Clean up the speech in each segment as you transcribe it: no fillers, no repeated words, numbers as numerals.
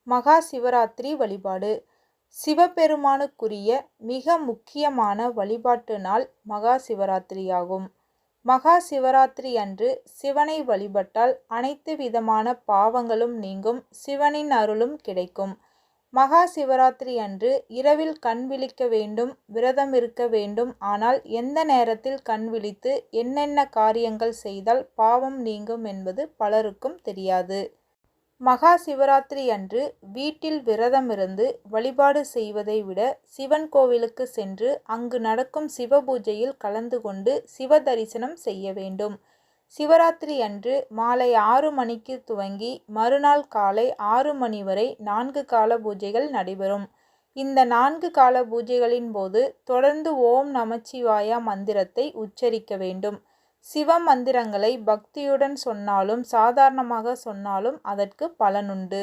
மகா சிவராத்திரி வழிபாடு. சிவபெருமானுக்குரிய மிக முக்கியமான வழிபாட்டு நாள் மகா சிவராத்திரியாகும். மகா சிவராத்திரி அன்று சிவனை வழிபட்டால் அனைத்து விதமான பாவங்களும் நீங்கும், சிவனின் அருளும் கிடைக்கும். மகா சிவராத்திரி அன்று இரவில் கண் விழிக்க வேண்டும், விரதம் இருக்க வேண்டும். ஆனால் எந்த நேரத்தில் கண் விழித்து என்னென்ன காரியங்கள் செய்தால் பாவம் நீங்கும் என்பது பலருக்கும் தெரியாது. மகா சிவராத்திரி அன்று வீட்டில் விரதமிருந்து வழிபாடு செய்வதை விட சிவன் கோவிலுக்கு சென்று அங்கு நடக்கும் சிவபூஜையில் கலந்து கொண்டு சிவ தரிசனம் செய்ய வேண்டும். சிவராத்திரி அன்று மாலை 6 மணிக்கு துவங்கி மறுநாள் காலை 6 மணி வரை 4 கால பூஜைகள் நடைபெறும். இந்த 4 கால பூஜைகளின் போது தொடர்ந்து ஓம் நமச்சிவாயா மந்திரத்தை உச்சரிக்க வேண்டும். சிவ மந்திரங்களை பக்தியுடன் சொன்னாலும் சாதாரணமாக சொன்னாலும் அதற்கு பலனுண்டு.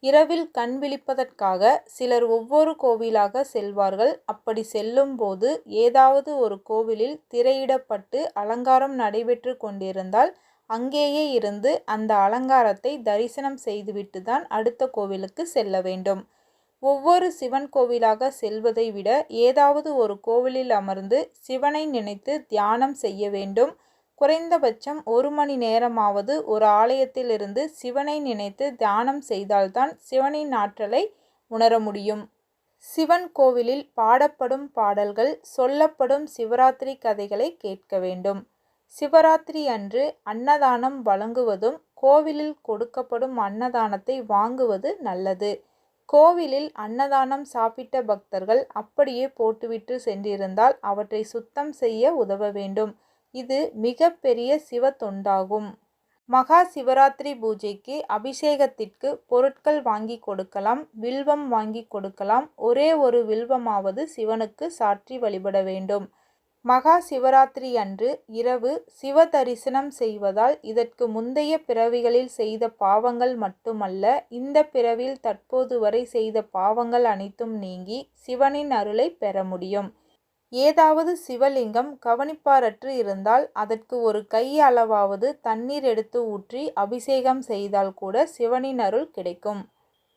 இரவில் கண் விழிப்பதற்காக சிலர் ஒவ்வொரு கோவிலாக செல்வார்கள். அப்படி செல்லும் போது ஏதாவது ஒரு கோவிலில் திரையிடப்பட்டு அலங்காரம் நடைபெற்று கொண்டிருந்தால் அங்கேயே இருந்து அந்த அலங்காரத்தை தரிசனம் செய்துவிட்டு தான் அடுத்த கோவிலுக்கு செல்ல வேண்டும். ஒவ்வொரு சிவன் கோவிலாக செல்வதை விட ஏதாவது ஒரு கோவிலில் அமர்ந்து சிவனை நினைத்து தியானம் செய்ய வேண்டும். குறைந்தபட்சம் 1 மணி நேரமாவது ஒரு ஆலயத்திலிருந்து சிவனை நினைத்து தியானம் செய்தால்தான் சிவனின் ஆற்றலை உணர முடியும். சிவன் கோவிலில் பாடப்படும் பாடல்கள், சொல்லப்படும் சிவராத்திரி கதைகளை கேட்க வேண்டும். சிவராத்திரி அன்று அன்னதானம் வழங்குவதும் கோவிலில் கொடுக்கப்படும் அன்னதானத்தை வாங்குவது நல்லது. கோவிலில் அன்னதானம் சாப்பிட்ட பக்தர்கள் அப்படியே போட்டுவிட்டு சென்றிருந்தால் அவற்றை சுத்தம் செய்ய உதவ வேண்டும். இது மிக பெரிய சிவ தொண்டாகும். மகா சிவராத்திரி பூஜைக்கு அபிஷேகத்திற்கு பொருட்கள் வாங்கி கொடுக்கலாம், வில்வம் வாங்கி கொடுக்கலாம். ஒரே ஒரு வில்வமாவது சிவனுக்கு சாற்றி வழிபட வேண்டும். மகா சிவராத்திரி அன்று இரவு சிவ தரிசனம் செய்வதால் இதற்கு முந்தைய பிறவிகளில் செய்த பாவங்கள் மட்டுமல்ல, இந்த பிறவியில் தற்போது வரை செய்த பாவங்கள் அனைத்தும் நீங்கி சிவனின் அருளை பெற முடியும். ஏதாவது சிவலிங்கம் கவனிப்பாரற்று இருந்தால் அதற்கு ஒரு கை அளவாவது தண்ணீர் எடுத்து ஊற்றி அபிஷேகம் செய்தால் கூட சிவனின் அருள் கிடைக்கும்.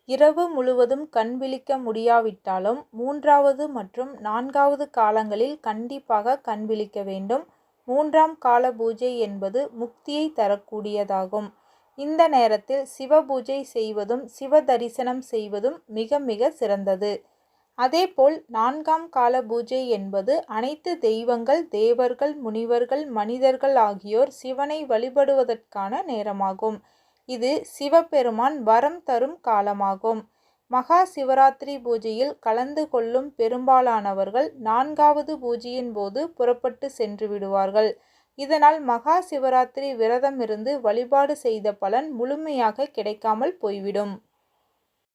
இரவு முழுவதும் கண் விழிக்க முடியாவிட்டாலும் 3வது மற்றும் 4வது காலங்களில் கண்டிப்பாக கண் விழிக்க வேண்டும். 3ஆம் கால பூஜை என்பது முக்தியை தரக்கூடியதாகும். இந்த நேரத்தில் சிவ பூஜை செய்வதும் சிவ தரிசனம் செய்வதும் மிக மிக சிறந்தது. அதேபோல் 4ஆம் கால பூஜை என்பது அனைத்து தெய்வங்கள், தேவர்கள், முனிவர்கள், மனிதர்கள் ஆகியோர் சிவனை வழிபடுவதற்கான நேரமாகும். இது சிவபெருமான் வரம் தரும் காலமாகும். மகா சிவராத்திரி பூஜையில் கலந்து கொள்ளும் பெரும்பாலானவர்கள் 4வது பூஜையின் போது புறப்பட்டு சென்று விடுவார்கள். இதனால் மகா சிவராத்திரி விரதம் இருந்து வழிபாடு செய்த பலன் முழுமையாக கிடைக்காமல் போய்விடும்.